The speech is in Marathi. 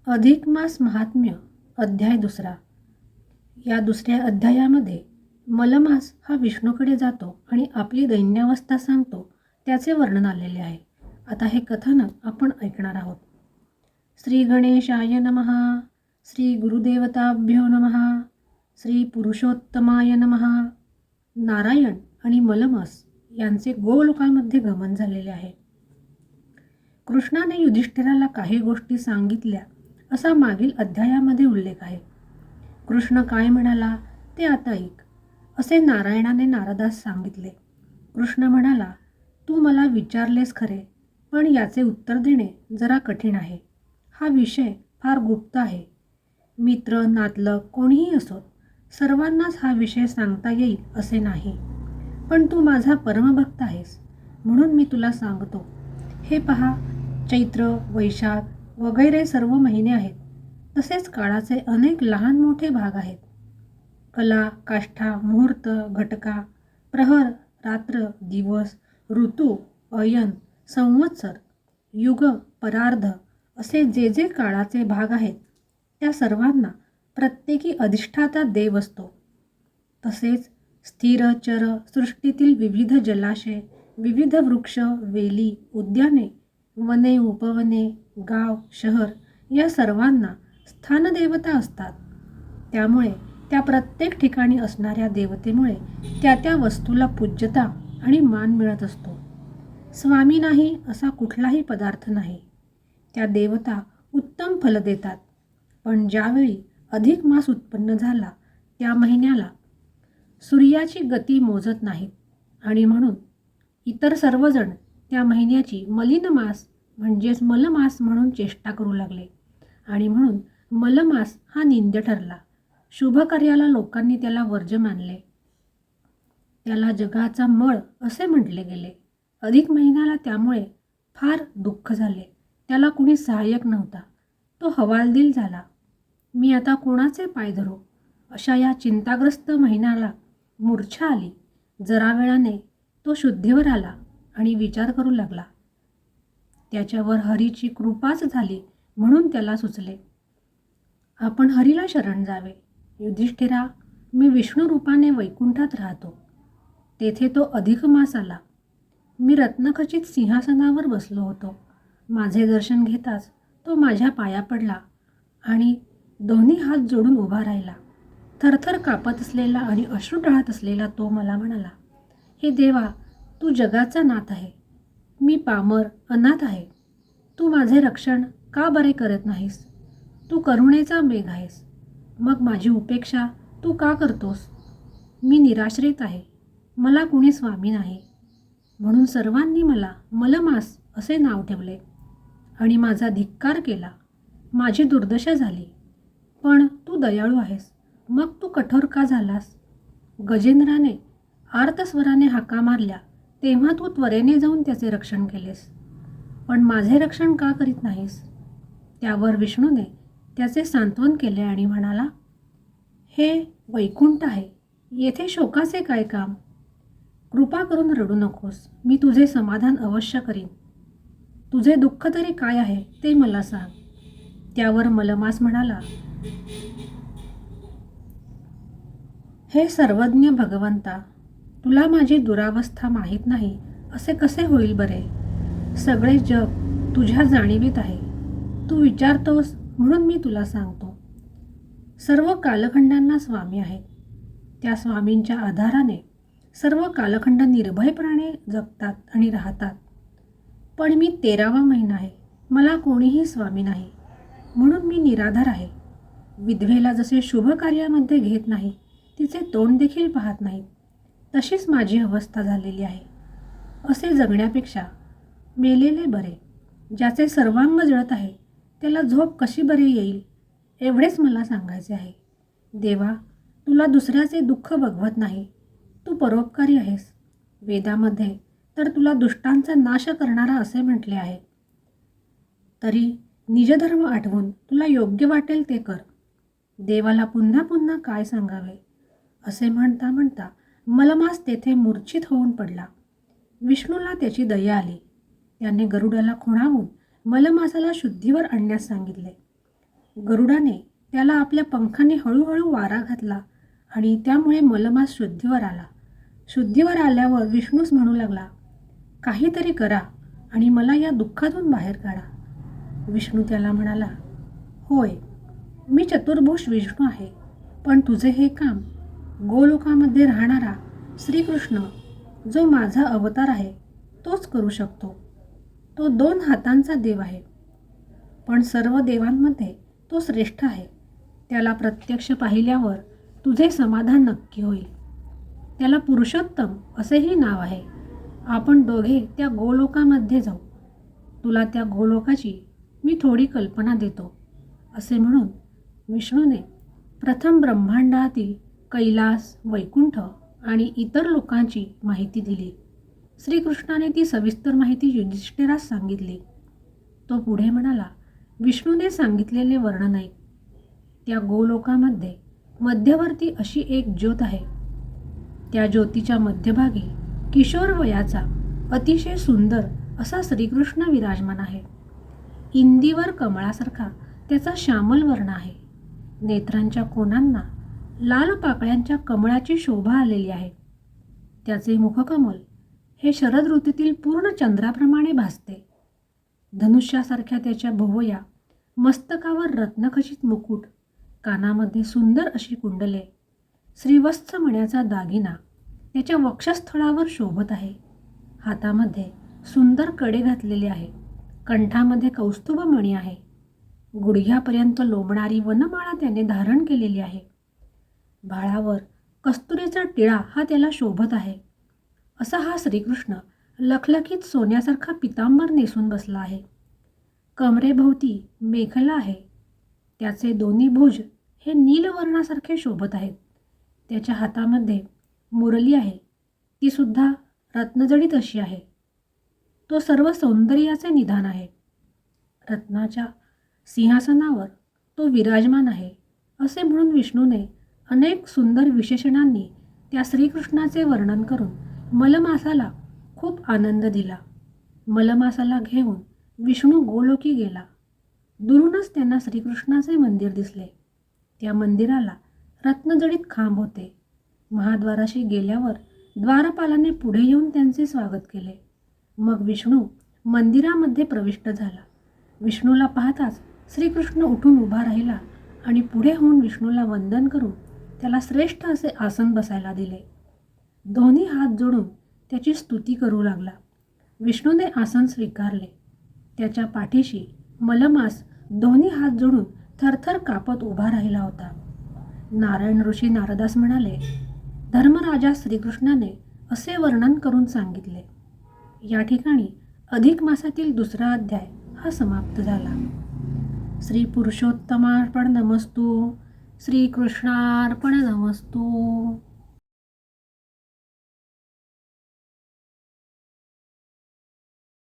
अधिक मास महात्म्य अध्याय दुसरा. या दुसऱ्या अध्यायामध्ये मलमास हा विष्णूकडे जातो आणि आपली दैन्यावस्था सांगतो त्याचे वर्णन आलेले आहे. आता हे कथानक आपण ऐकणार आहोत. श्री गणेशाय नमः. श्री गुरुदेवताभ्यो नमः. श्री पुरुषोत्तमाय नमः. नारायण आणि मलमास यांचे गोलोकामध्ये गमन झालेले आहे. कृष्णाने युधिष्ठिराला काही गोष्टी सांगितल्या असा मागील अध्यायामध्ये उल्लेख आहे. कृष्ण काय म्हणाला ते आता ऐक. असे नारायणाने नारदास सांगितले. कृष्ण म्हणाला, तू मला विचारलेस खरे, पण याचे उत्तर देणे जरा कठीण आहे. हा विषय फार गुप्त आहे. मित्र नातलग कोणीही असोत, सर्वांनाच हा विषय सांगता येईल असे नाही. पण तू माझा परमभक्त आहेस म्हणून मी तुला सांगतो. हे पहा, चैत्र वैशाख वगैरे सर्व महिने आहेत. तसेच काळाचे अनेक लहान मोठे भाग आहेत. कला काष्ठा मुहूर्त घटका प्रहर रात्र दिवस ऋतू अयन संवत्सर युग परार्ध असे जे जे काळाचे भाग आहेत त्या सर्वांना प्रत्येकी अधिष्ठाता देव असतो. तसेच स्थिर चर सृष्टीतील विविध जलाशय विविध वृक्ष वेली उद्याने वने उपवने गाव शहर या सर्वांना स्थानदेवता असतात. त्यामुळे त्या प्रत्येक ठिकाणी असणाऱ्या देवतेमुळे त्या त्या वस्तूला पूज्यता आणि मान मिळत असतो. स्वामी नाही असा कुठलाही पदार्थ नाही. त्या देवता उत्तम फल देतात. पण ज्यावेळी अधिक मास उत्पन्न झाला त्या महिन्याला सूर्याची गती मोजत नाहीत आणि म्हणून इतर सर्वजण त्या महिन्याची मलिन मास म्हणजेच मलमास म्हणून चेष्टा करू लागले आणि म्हणून मलमास हा निंद्य ठरला. शुभ कार्याला लोकांनी त्याला वर्ज्य मानले. त्याला जगाचा मळ असे म्हटले गेले. अधिक महिन्याला त्यामुळे फार दुःख झाले. त्याला कुणी सहाय्यक नव्हता. तो हवालदिल झाला. मी आता कोणाचे पाय धरू अशा या चिंताग्रस्त महिन्याला मूर्छा आली. जरा वेळाने तो शुद्धीवर आला आणि विचार करू लागला. त्याच्यावर हरीची कृपाच झाली म्हणून त्याला सुचले, आपण हरीला शरण जावे. युधिष्ठिरा, मी विष्णू रूपाने वैकुंठात राहतो. तेथे तो अधिक मास आला. मी रत्नखचित सिंहासनावर बसलो होतो. माझे दर्शन घेताच तो माझ्या पाया पडला आणि दोन्ही हात जोडून उभा राहिला. थरथर कापत असलेला आणि अश्रू ढळत असलेला तो मला म्हणाला, हे देवा, तू जगाचा नाथ आहे. मी पामर अनाथ आहे. तू माझे रक्षण का बरे करत नाहीस? तू करुणेचा मेघ आहेस. मग माझी उपेक्षा तू का करतोस? मी निराश्रित आहे. मला कुणी स्वामी नाही. म्हणून सर्वांनी मला मलमास असे नाव ठेवले आणि माझा धिक्कार केला. माझी दुर्दशा झाली. पण तू दयाळू आहेस. मग तू कठोर का झालास? गजेंद्राने आर्तस्वराने हाका मारल्या तेव्हा तू त्वरेने जाऊन त्याचे रक्षण केलेस. पण माझे रक्षण का करीत नाहीस? त्यावर विष्णूने त्याचे सांत्वन केले आणि म्हणाला, हे वैकुंठ आहे. येथे शोकाचे काय काम? कृपा करून रडू नकोस. मी तुझे समाधान अवश्य करीन. तुझे दुःख तरी काय आहे ते मला सांग. त्यावर मलमास म्हणाला, हे सर्वज्ञ भगवंता, तुला माझी दुरावस्था माहीत नाही असे कसे होईल बरे? सगळे जग तुझ्या जाणीवीत आहे. तू विचारतोस म्हणून मी तुला सांगतो. सर्व कालखंडांना स्वामी आहेत. त्या स्वामींच्या आधाराने सर्व कालखंड निर्भयपणाने जगतात आणि राहतात. पण मी 13वा महिना आहे. मला कोणीही स्वामी नाही. म्हणून मी निराधार आहे. विधवेला जसे शुभ कार्यामध्ये घेत नाही, तिचे तोंड देखील पाहत नाहीत, तशीच माझी अवस्था झालेली आहे. असे जगण्यापेक्षा मेलेले बरे. ज्याचे सर्वांग जळत आहे त्याला झोप कशी बरे येईल एवढेच मला सांगायचे आहे. देवा, तुला दुसऱ्याचे दुःख बघवत नाही. तू परोपकारी आहेस. वेदामध्ये तर तुला दुष्टांचा नाश करणारा असे म्हटले आहे. तरी निजधर्म आठवून तुला योग्य वाटेल ते कर. देवाला पुन्हा पुन्हा काय सांगावे? असे म्हणता म्हणता मलमास तेथे मूर्छित होऊन पडला. विष्णूला त्याची दया आली. त्याने गरुडाला खुणावून मलमासाला शुद्धीवर आणण्यास सांगितले. गरुडाने त्याला आपल्या पंखाने हळूहळू वारा घातला आणि त्यामुळे मलमास शुद्धीवर आला. शुद्धीवर आल्यावर विष्णूच म्हणू लागला, काहीतरी करा आणि मला या दुःखातून बाहेर काढा. विष्णू त्याला म्हणाला, होय, मी चतुर्भुज विष्णू आहे, पण तुझे हे काम गोलोकामध्ये राहणारा श्रीकृष्ण जो माझा अवतार आहे तोच करू शकतो. तो 2 हातांचा देव आहे, पण सर्व देवांमध्ये तो श्रेष्ठ आहे. त्याला प्रत्यक्ष पाहिल्यावर तुझे समाधान नक्की होईल. त्याला पुरुषोत्तम असेही नाव आहे. आपण दोघे त्या गोलोकामध्ये जाऊ. तुला त्या गोलोकाची मी थोडी कल्पना देतो. असे म्हणून विष्णूने प्रथम ब्रह्मांडातील कैलास, वैकुंठ आणि इतर लोकांची माहिती दिली. श्रीकृष्णाने ती सविस्तर माहिती युधिष्ठिरास सांगितली. तो पुढे म्हणाला, विष्णूने सांगितलेले वर्णन ऐक. त्या गोलोकामध्ये मध्यवर्ती अशी एक ज्योत आहे. त्या ज्योतीच्या मध्यभागी किशोर वयाचा अतिशय सुंदर असा श्रीकृष्ण विराजमान आहे. इंदीवर कमळासारखा त्याचा श्यामल वर्ण आहे. नेत्रांच्या कोणांना लाल पाकळ्यांच्या कमळाची शोभा आलेली आहे. त्याचे मुखकमल हे शरद ऋतूतील पूर्ण चंद्राप्रमाणे भासते. धनुष्यासारख्या त्याच्या भुवया, मस्तकावर रत्नखचित मुकुट, कानामध्ये सुंदर अशी कुंडले, श्रीवत्स मण्याचा दागिना त्याच्या वक्षस्थळावर शोभत आहे. हातामध्ये सुंदर कडे घातलेले आहे. कंठामध्ये कौस्तुभ मणी आहे. गुडघ्यापर्यंत लोंबणारी वनमाळा त्याने धारण केलेली आहे. भाळावर कस्तुरीचा टिळा हा त्याला शोभत आहे. असा हा श्रीकृष्ण लखलखीत सोन्यासारखा पितांबर नेसून बसला आहे. कमरेभोवती मेखला आहे. त्याचे दोन्ही भुज हे नीलवर्णासारखे शोभत आहेत. त्याच्या हातामध्ये मुरली आहे. ती सुद्धा रत्नजडित अशी आहे. तो सर्व सौंदर्याचे निधान आहे. रत्नाच्या सिंहासनावर तो विराजमान आहे. असे म्हणून विष्णूने अनेक सुंदर विशेषणांनी त्या श्रीकृष्णाचे वर्णन करून मलमासाला खूप आनंद दिला. मलमासाला घेऊन विष्णू गोलोकी गेला. दुरूनच त्यांना श्रीकृष्णाचे मंदिर दिसले. त्या मंदिराला रत्नजडित खांब होते. महाद्वाराशी गेल्यावर द्वारपालाने पुढे येऊन त्यांचे स्वागत केले. मग विष्णू मंदिरामध्ये प्रविष्ट झाला. विष्णूला पाहताच श्रीकृष्ण उठून उभा राहिला आणि पुढे होऊन विष्णूला वंदन करून त्याला श्रेष्ठ असे आसन बसायला दिले. दोन्ही हात जोडून त्याची स्तुती करू लागला. विष्णूने आसन स्वीकारले. त्याच्या पाठीशी मलमास दोन्ही हात जोडून थरथर कापत उभा राहिला होता. नारायण ऋषी नारदास म्हणाले, धर्मराजा श्रीकृष्णाने असे वर्णन करून सांगितले. या ठिकाणी अधिक मासातील 2रा अध्याय हा समाप्त झाला. श्री पुरुषोत्तमार्पण नमस्तु. श्रीकृष्णार्पण नमस्तु.